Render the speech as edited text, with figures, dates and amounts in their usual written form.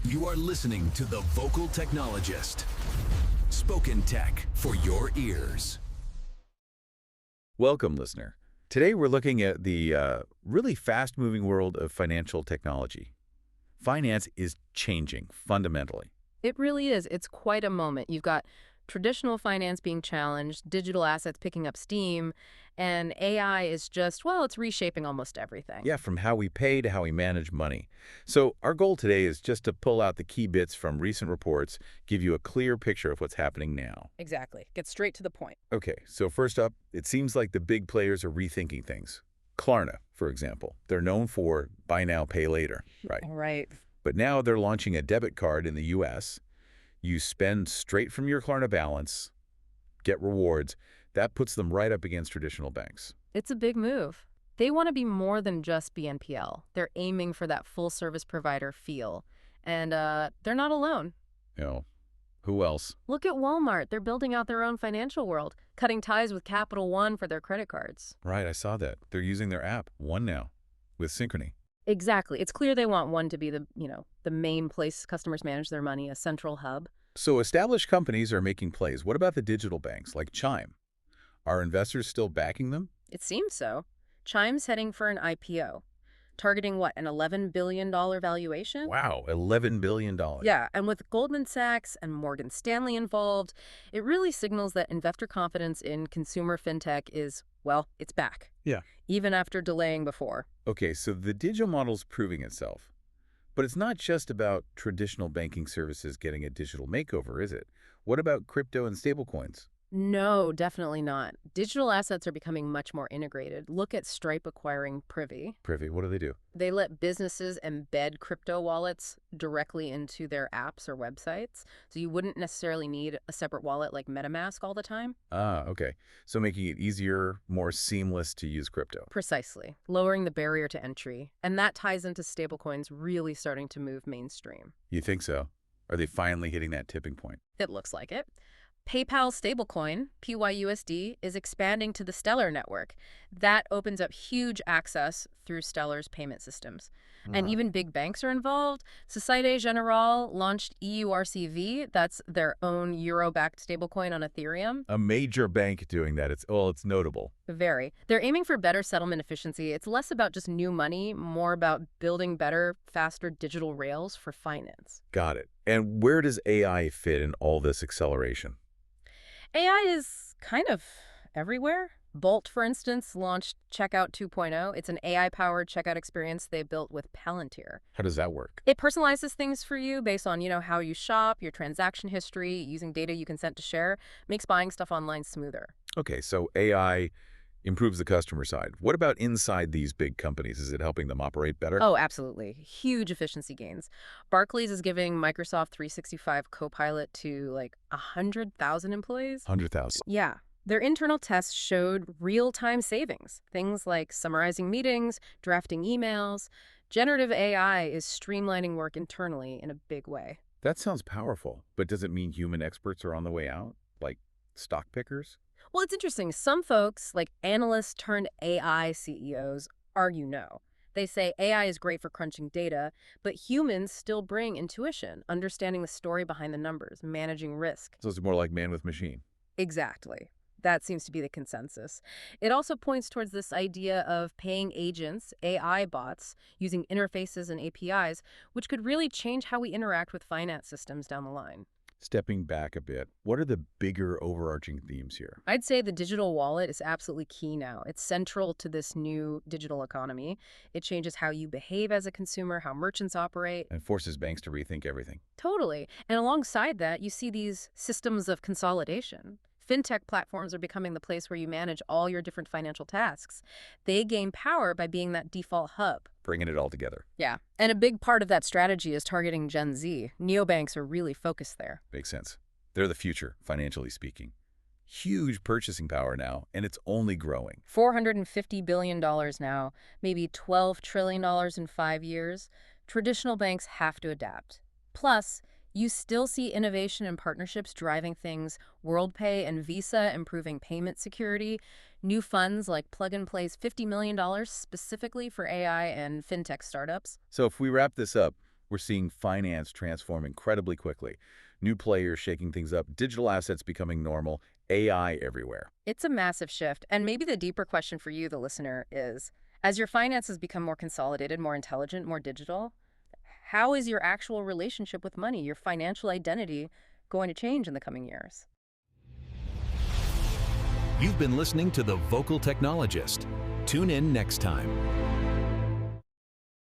You are listening to The Vocal Technologist. Spoken tech for your ears. Welcome, listener. Today we're looking at the really fast-moving world of financial technology. Finance is changing fundamentally. It really is. It's quite a moment. You've got traditional finance being challenged, digital assets picking up steam, and AI is just, well, it's reshaping almost everything. Yeah, from how we pay to how we manage money. So our goal today is just to pull out the key bits from recent reports, give you a clear picture of what's happening now. Exactly. Get straight to the point. Okay, so first up, it seems like the big players are rethinking things. Klarna, for example. They're known for buy now, pay later, right? All right. But now they're launching a debit card in the U.S. You spend straight from your Klarna balance, get rewards. That puts them right up against traditional banks. It's a big move. They want to be more than just BNPL. They're aiming for that full service provider feel. And they're not alone. You know, who else? Look at Walmart. They're building out their own financial world, cutting ties with Capital One for their credit cards. Right, I saw that. They're using their app, One now, with Synchrony. Exactly. It's clear they want One to be the main place customers manage their money, a central hub. So established companies are making plays. What about the digital banks like Chime? Are investors still backing them? It seems so. Chime's heading for an IPO, targeting what, an $11 billion valuation? Wow, $11 billion. Yeah, and with Goldman Sachs and Morgan Stanley involved, it really signals that investor confidence in consumer fintech is, well, it's back. Yeah. Even after delaying before. Okay, so the digital model's proving itself. But it's not just about traditional banking services getting a digital makeover, is it? What about crypto and stablecoins? No, definitely not. Digital assets are becoming much more integrated. Look at Stripe acquiring Privy. Privy, what do they do? They let businesses embed crypto wallets directly into their apps or websites, so you wouldn't necessarily need a separate wallet like MetaMask all the time. Ah, okay. So making it easier, more seamless to use crypto. Precisely, lowering the barrier to entry. And that ties into stablecoins really starting to move mainstream. You think so? Are they finally hitting that tipping point? It looks like it. PayPal stablecoin, PYUSD, is expanding to the Stellar network. That opens up huge access through Stellar's payment systems. And even big banks are involved. Societe Generale launched EURCV, that's their own euro-backed stablecoin on Ethereum. A major bank doing that. It's notable. Very. They're aiming for better settlement efficiency. It's less about just new money, more about building better, faster digital rails for finance. Got it. And where does AI fit in all this acceleration? AI is kind of everywhere. Bolt, for instance, launched Checkout 2.0. It's an AI-powered checkout experience they built with Palantir. How does that work? It personalizes things for you based on, how you shop, your transaction history, using data you consent to share, makes buying stuff online smoother. Okay, so AI improves the customer side. What about inside these big companies? Is it helping them operate better? Oh, absolutely. Huge efficiency gains. Barclays is giving Microsoft 365 Copilot to 100,000 employees. 100,000. Yeah. Their internal tests showed real-time savings, things like summarizing meetings, drafting emails. Generative AI is streamlining work internally in a big way. That sounds powerful, but does it mean human experts are on the way out? Like stock pickers? Well, it's interesting. Some folks, like analysts turned AI CEOs, argue no. They say AI is great for crunching data, but humans still bring intuition, understanding the story behind the numbers, managing risk. So it's more like man with machine. Exactly. That seems to be the consensus. It also points towards this idea of paying agents, AI bots, using interfaces and APIs, which could really change how we interact with finance systems down the line. Stepping back a bit, what are the bigger overarching themes here? I'd say the digital wallet is absolutely key now. It's central to this new digital economy. It changes how you behave as a consumer, how merchants operate. And forces banks to rethink everything. Totally. And alongside that, you see these systems of consolidation. Fintech platforms are becoming the place where you manage all your different financial tasks. They gain power by being that default hub. Bringing it all together. Yeah. And a big part of that strategy is targeting Gen Z. Neobanks are really focused there. Makes sense. They're the future, financially speaking. Huge purchasing power now, and it's only growing. $450 billion now, maybe $12 trillion in 5 years. Traditional banks have to adapt. Plus, you still see innovation and partnerships driving things, WorldPay and Visa improving payment security, new funds like Plug and Play's $50 million specifically for AI and fintech startups. So if we wrap this up, We're seeing finance transform incredibly quickly. New players shaking things up, digital assets becoming normal, AI everywhere. It's a massive shift. And maybe the deeper question for you, the listener, is as your finances become more consolidated, more intelligent, more digital, how is your actual relationship with money, your financial identity, going to change in the coming years? You've been listening to The Vocal Technologist. Tune in next time.